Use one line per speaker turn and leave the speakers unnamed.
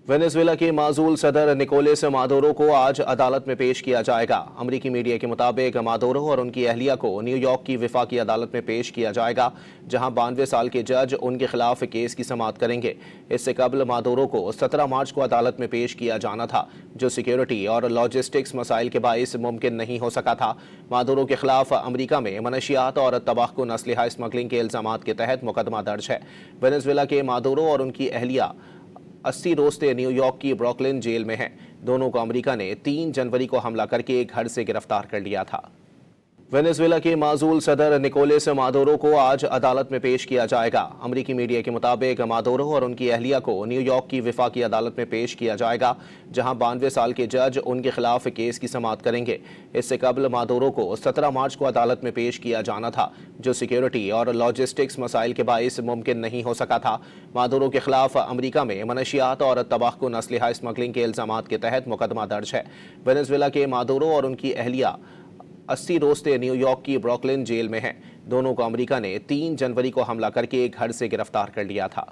Venezuela के माजूल सदर Nicolas Maduro को आज अदालत में पेश किया जाएगा। अमरीकी मीडिया के मुताबिक मादुरो और उनकी अहलिया को न्यूयॉर्क की वफाकी अदालत में पेश किया जाएगा, जहां 92 साल के जज उनके खिलाफ केस की समाअत करेंगे। इससे कबल मादुरो को 17 मार्च को अदालत में पेश किया जाना था, जो सिक्योरिटी और लॉजिस्टिक्स मसाइल के बाइस मुमकिन नहीं हो सका था। मादुरो के खिलाफ अमरीका में मनशियात और तबाहकुन असलहा स्मगलिंग के इल्जामात के तहत मुकदमा दर्ज है। वेनेजुएला के मादुरो और उनकी अहलिया 80 रोज से न्यूयॉर्क की ब्रुकलिन जेल में हैं। दोनों को अमेरिका ने 3 जनवरी को हमला करके घर से गिरफ्तार कर लिया था। वेनेजुएला के माजूल सदर निकोलस मादुरो को आज अदालत में पेश किया जाएगा। अमरीकी मीडिया के मुताबिक मादुरो और उनकी अहलिया को न्यूयॉर्क की वफाकी अदालत में पेश किया जाएगा, जहां 92 साल के जज उनके खिलाफ केस की समाअत करेंगे। इससे कबल मादुरो को 17 मार्च को अदालत में पेश किया जाना था, जो सिक्योरिटी और लॉजिस्टिक्स मसाइल के बाइस मुमकिन नहीं हो सका था। मादुरो के खिलाफ अमरीका में मनशियात और तबाहकुन असलहा स्मगलिंग के इल्जामात के तहत मुकदमा दर्ज है। वेनेजुएला के मादुरो और उनकी अहलिया 80 रोज से न्यूयॉर्क की ब्रुकलिन जेल में हैं। दोनों को अमेरिका ने 3 जनवरी को हमला करके घर से गिरफ्तार कर लिया था।